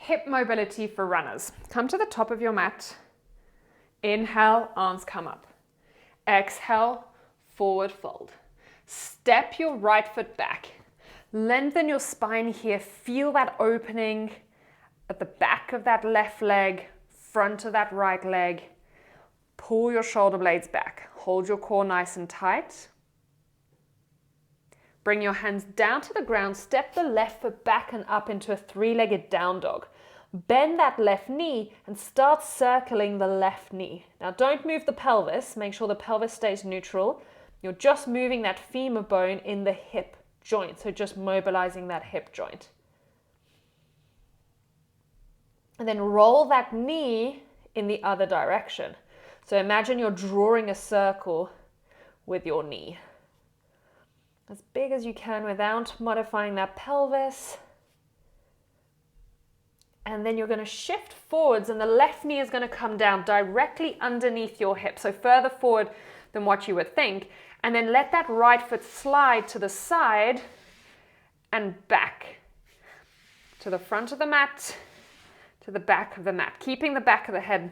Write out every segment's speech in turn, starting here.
Hip mobility for runners. Come to the top of your mat. Inhale, arms come up. Exhale, forward fold. Step your right foot back. Lengthen your spine here. Feel that opening at the back of that left leg, front of that right leg. Pull your shoulder blades back. Hold your core nice and tight. Bring your hands down to the ground. Step the left foot back and up into a three-legged down dog. Bend that left knee and start circling the left knee. Now don't move the pelvis. Make sure the pelvis stays neutral. You're just moving that femur bone in the hip joint. So just mobilizing that hip joint. And then roll that knee in the other direction. So imagine you're drawing a circle with your knee. As big as you can without modifying that pelvis. And then you're going to shift forwards and the left knee is going to come down directly underneath your hip. So further forward than what you would think. And then let that right foot slide to the side and back. To the front of the mat, to the back of the mat. Keeping the back of the head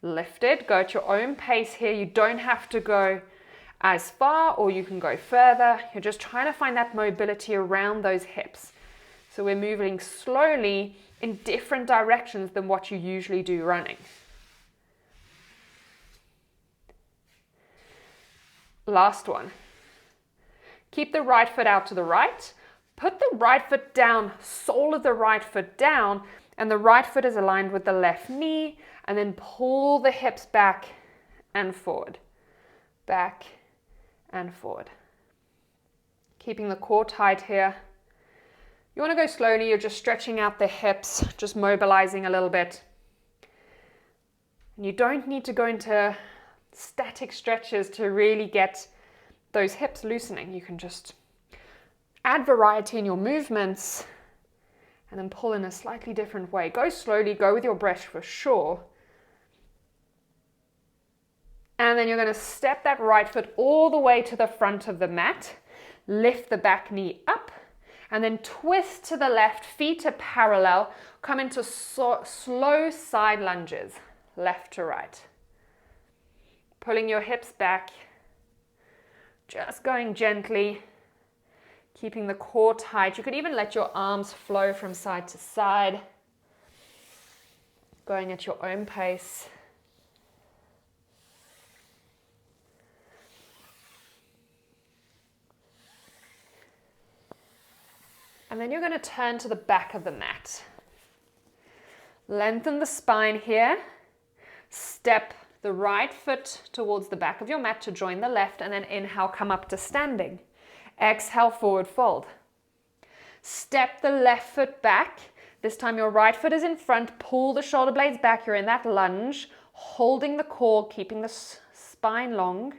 lifted. Go at your own pace here. You don't have to go as far or you can go further. You're just trying to find that mobility around those hips. So we're moving slowly in different directions than what you usually do running. Last one. Keep the right foot out to the right. Put the right foot down, sole of the right foot down, and the right foot is aligned with the left knee, and then pull the hips back and forward. Back and forward. Keeping the core tight here. You want to go slowly, you're just stretching out the hips, just mobilizing a little bit. And you don't need to go into static stretches to really get those hips loosening. You can just add variety in your movements and then pull in a slightly different way. Go slowly, go with your breath for sure. And then you're going to step that right foot all the way to the front of the mat. Lift the back knee up. And then twist to the left. Feet are parallel. Come into slow side lunges. Left to right. Pulling your hips back. Just going gently. Keeping the core tight. You could even let your arms flow from side to side. Going at your own pace. And then you're going to turn to the back of the mat. Lengthen the spine here. Step the right foot towards the back of your mat to join the left, and then inhale, come up to standing. Exhale, forward fold. Step the left foot back. This time your right foot is in front. Pull the shoulder blades back. You're in that lunge, holding the core, keeping the spine long,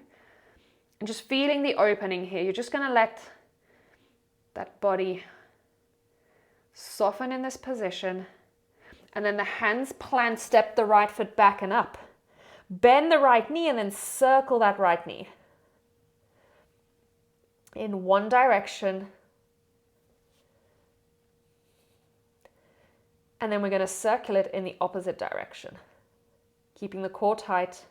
and just feeling the opening here. You're just going to let that body soften in this position. And then the hands plant, step the right foot back and up. Bend the right knee and then circle that right knee in one direction. And then we're going to circle it in the opposite direction, keeping the core tight.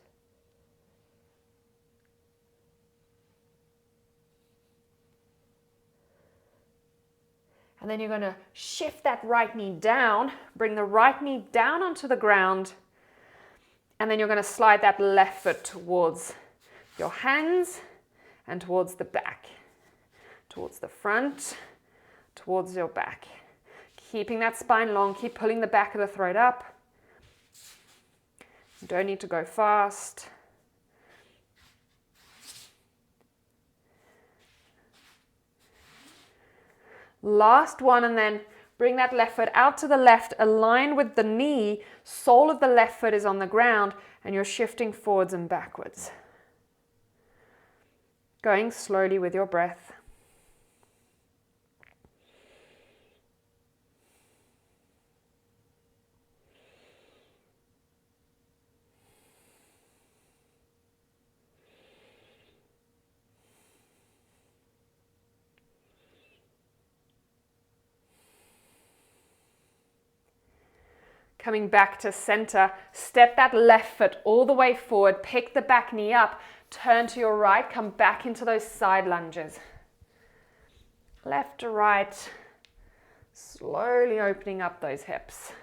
And then you're going to shift that right knee down, bring the right knee down onto the ground, and then you're going to slide that left foot towards your hands and towards the back, towards the front, towards your back. Keeping that spine long, keep pulling the back of the throat up. You don't need to go fast. Last one, and then bring that left foot out to the left, align with the knee, sole of the left foot is on the ground, and you're shifting forwards and backwards. Going slowly with your breath. coming back to center. Step that left foot all the way forward, pick the back knee up, turn to your right, come back into those side lunges. Left to right, slowly opening up those hips.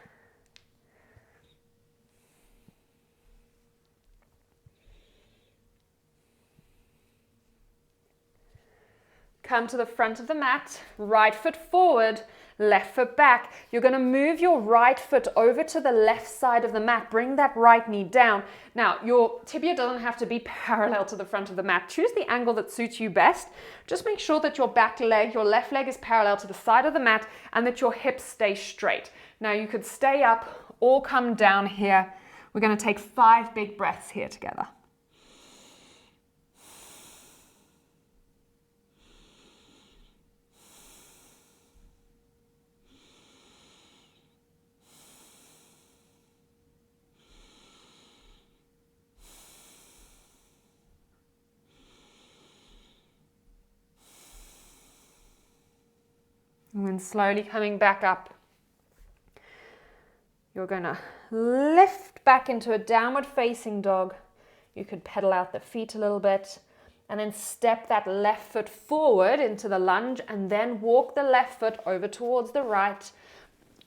Come to the front of the mat, right foot forward, left foot back. You're going to move your right foot over to the left side of the mat. Bring that right knee down. Now, your tibia doesn't have to be parallel to the front of the mat. Choose the angle that suits you best. Just make sure that your back leg, your left leg is parallel to the side of the mat and that your hips stay straight. Now, you could stay up or come down here. We're going to take 5 big breaths here together. And then slowly coming back up, you're going to lift back into a downward facing dog. You could pedal out the feet a little bit and then step that left foot forward into the lunge and then walk the left foot over towards the right,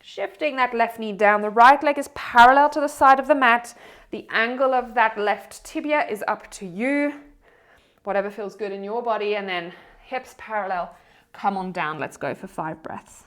shifting that left knee down. The right leg is parallel to the side of the mat. The angle of that left tibia is up to you, whatever feels good in your body, and then hips parallel. Come on down. Let's go for 5 breaths.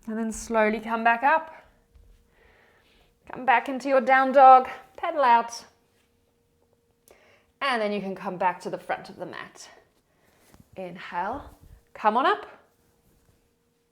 And then slowly come back up. Come back into your down dog. Pedal out. And then you can come back to the front of the mat. Inhale, come on up.